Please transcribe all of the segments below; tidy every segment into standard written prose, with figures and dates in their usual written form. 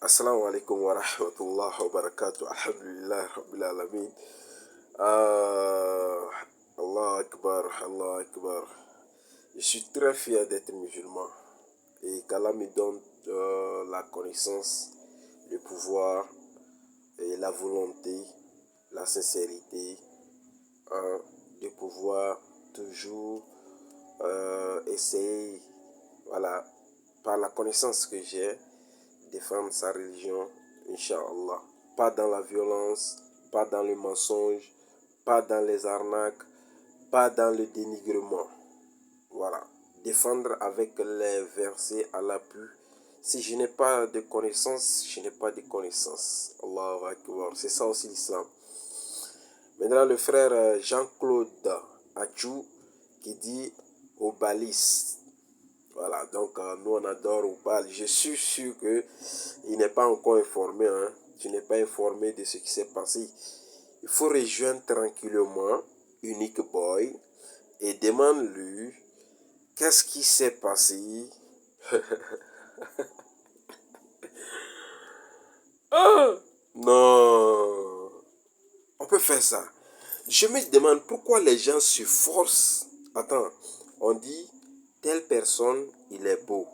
Assalamu alaikum wa rahmatullahi wa barakatuh. Alhamdulillah Rabbil Alamin. Allah Akbar, Allah Akbar. Je suis très fier d'être musulman et qu'Allah me donne la connaissance, le pouvoir et la volonté, la sincérité de pouvoir toujours essayer, voilà, par la connaissance que j'ai, défendre sa religion, Inch'Allah. Pas dans la violence, pas dans le mensonge, pas dans les arnaques, pas dans le dénigrement. Voilà. Défendre avec les versets à l'appui. Si je n'ai pas de connaissances, je n'ai pas de connaissances. Allahu Akbar. C'est ça aussi l'islam. Maintenant, le frère Jean-Claude Achou qui dit au baliste. Voilà, donc nous on adore Oubal. Je suis sûr qu'il n'est pas encore informé. Hein. Tu n'es pas informé de ce qui s'est passé. Il faut rejoindre tranquillement Unique Boy et demande-lui qu'est-ce qui s'est passé. Ah, non, on peut faire ça. Je me demande pourquoi les gens se forcent. Attends, on dit telle personne, il est beau.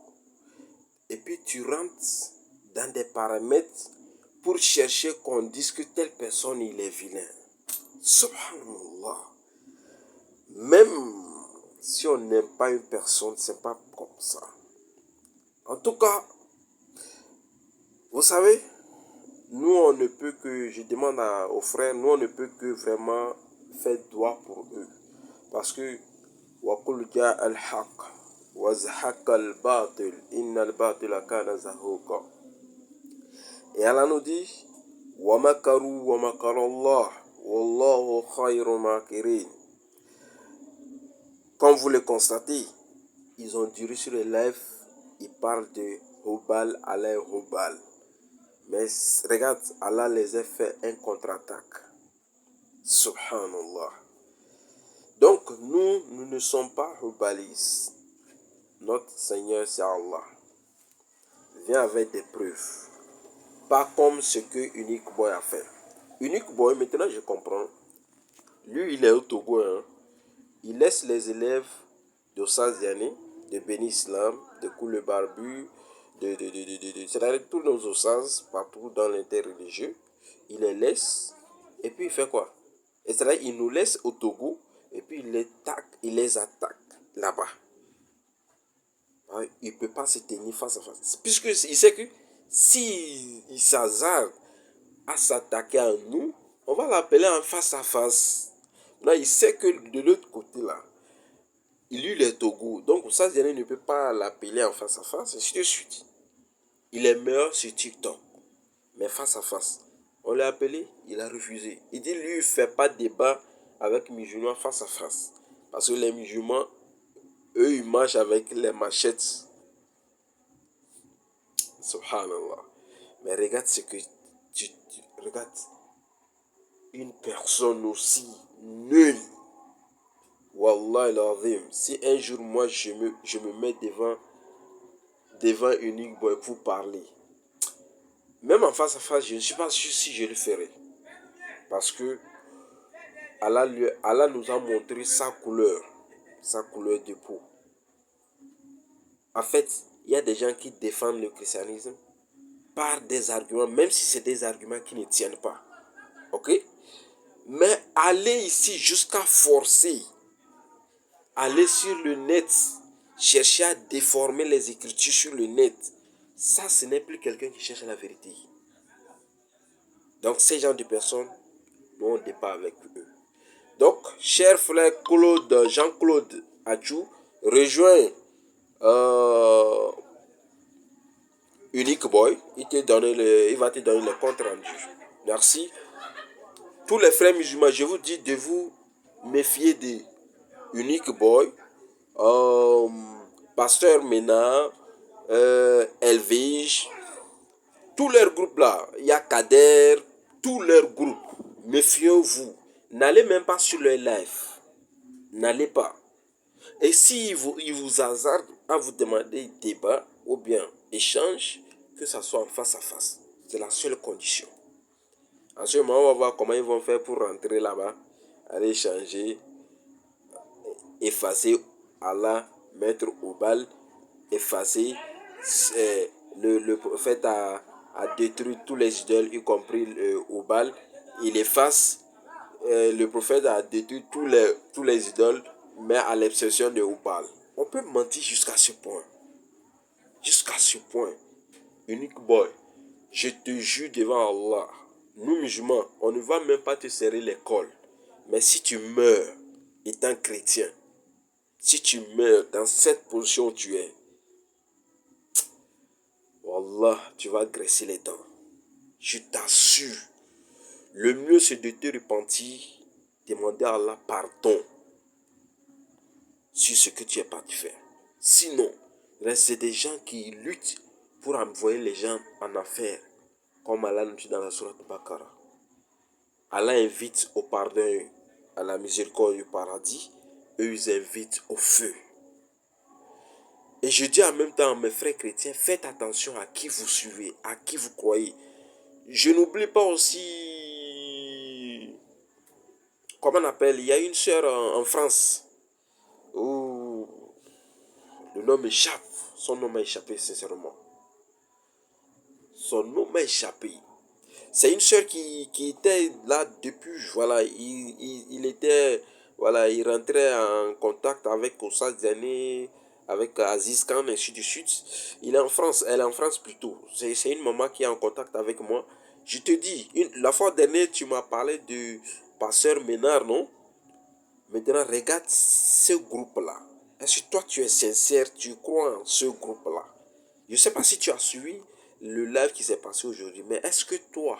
Et puis tu rentres dans des paramètres pour chercher qu'on dise que telle personne, il est vilain. Subhanallah. Même si on n'aime pas une personne, c'est pas comme ça. En tout cas, vous savez, nous on ne peut que, je demande aux frères, nous on ne peut que vraiment faire droit pour eux. Parce que, وَقُلْ جَاءَ الْحَقِّ وَزَهَقَ الْبَاطِلُ إِنَّ الْبَاطِلَ كَانَ زَهُوقًا. Et Allah nous dit, وَمَكَرُوا وَمَكَرَ اللَّهُ وَاللَّهُ خَيْرُ مَاكِرِينَ. Comme vous le constatez, ils ont duré sur les lives, ils parlent de Hubal, Alain Hubal. Mais regarde, Allah les a fait un contre-attaque. Subhanallah. Donc nous ne sommes pas Hubalis. Notre Seigneur c'est Allah. Viens avec des preuves. Pas comme ce que Unique Boy a fait. Unique Boy, maintenant je comprends. Lui, il est au Togo. Hein. Il laisse les élèves de Saziani, de Béni Islam, de Koule Barbu, c'est-à-dire tous nos Ossas, partout dans l'interreligieux. Il les laisse et puis il fait quoi? C'est-à-dire il nous laisse au Togo et puis il les attaque là-bas. Il ne peut pas se tenir face à face. Puisqu'il sait que si il s'hasarde à s'attaquer à nous, on va l'appeler en face à face. Là, il sait que de l'autre côté là, il est Togo. Donc ça, je ne peut pas l'appeler en face à face. Je te suis dit. Il est meilleur sur TikTok. Mais face à face. On l'a appelé, il a refusé. Il dit, lui, il ne fait pas de débat avec les musulmans face à face. Parce que les musulmans, eux, ils marchent avec les machettes. Subhanallah. Mais regarde ce que tu regardes. Une personne aussi nulle. Wallah al-azim. Si un jour, moi, je me mets devant Unique Boy pour parler. Même en face à face, je ne suis pas sûr si je le ferai. Parce que Allah nous a montré sa couleur de peau. En fait, il y a des gens qui défendent le christianisme par des arguments, même si c'est des arguments qui ne tiennent pas. Ok? Mais aller ici jusqu'à forcer, aller sur le net, chercher à déformer les écritures sur le net, ça, ce n'est plus quelqu'un qui cherche la vérité. Donc, ces gens de personnes, nous, on ne débat pas avec eux. Donc, cher frère Jean-Claude Achou, rejoins Unique Boy. Il va te donner le compte rendu. Merci. Tous les frères musulmans, je vous dis de vous méfier de Unique Boy, Pasteur Mena, Elvige, tous leurs groupes là, il y a Kader, tous leurs groupes. Méfiez-vous. N'allez même pas sur leur live. N'allez pas. Et si il vous hasarde à vous demander débat ou bien échange, que ça soit en face à face. C'est la seule condition. En ce moment, on va voir comment ils vont faire pour rentrer là-bas, aller changer, effacer Allah, mettre au bal, effacer. Le prophète a détruit tous les idoles, y compris au bal. Il efface. Le prophète a détruit tous les idoles, mais à l'exception de Oubal. On peut mentir jusqu'à ce point. Jusqu'à ce point. Unique boy, je te jure devant Allah, nous musulmans, on ne va même pas te serrer les cols. Mais si tu meurs étant chrétien, si tu meurs dans cette position où tu es, Wallah, tu vas graisser les dents. Je t'assure. Le mieux, c'est de te repentir, demander à Allah pardon sur ce que tu es parti faire. Sinon, c'est des gens qui luttent pour envoyer les gens en affaires, comme Allah nous dit dans la sourate Bakara. Allah invite au pardon, à la miséricorde du paradis. Eux, ils invitent au feu. Et je dis en même temps, mes frères chrétiens, faites attention à qui vous suivez, à qui vous croyez. Je n'oublie pas aussi, comment on appelle, il y a une sœur en France, où le nom m'échappe, son nom m'a échappé sincèrement. Son nom m'a échappé. C'est une sœur qui était là depuis, voilà, il était, voilà, il rentrait en contact avec Ossa Diané, avec Aziz Khan, ainsi de suite. Il est en France, elle est en France plutôt. C'est une maman qui est en contact avec moi. Je te dis, la fois dernière, tu m'as parlé de Pasteur Ménard, non? Maintenant, regarde ce groupe-là. Est-ce que toi, tu es sincère, tu crois en ce groupe-là? Je ne sais pas si tu as suivi le live qui s'est passé aujourd'hui, mais est-ce que toi,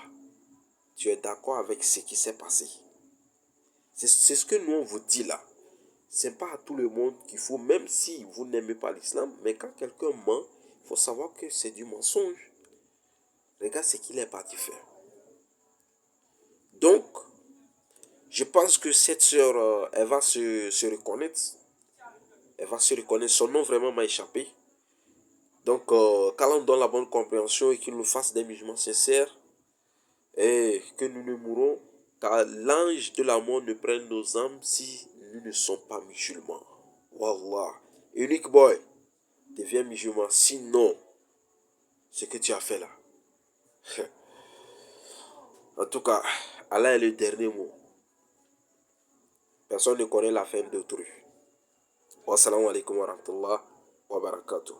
tu es d'accord avec ce qui s'est passé? C'est ce que nous, on vous dit là. Ce n'est pas à tout le monde qu'il faut, même si vous n'aimez pas l'islam, mais quand quelqu'un ment, il faut savoir que c'est du mensonge. Regarde ce qu'il est parti faire. Donc, je pense que cette sœur, elle va se reconnaître. Elle va se reconnaître. Son nom vraiment m'a échappé. Donc, qu'Allah nous donne la bonne compréhension et qu'il nous fasse des musulmans sincères et que nous ne mourrons, car l'ange de la mort ne prenne nos âmes si nous ne sommes pas musulmans. Wallah. Unique boy, deviens musulman. Sinon, ce que tu as fait là. En tout cas, Allah est le dernier mot. Personne ne connaît la fin d'autrui. Wassalamu alaikum wa rahmatullah wa barakatuh.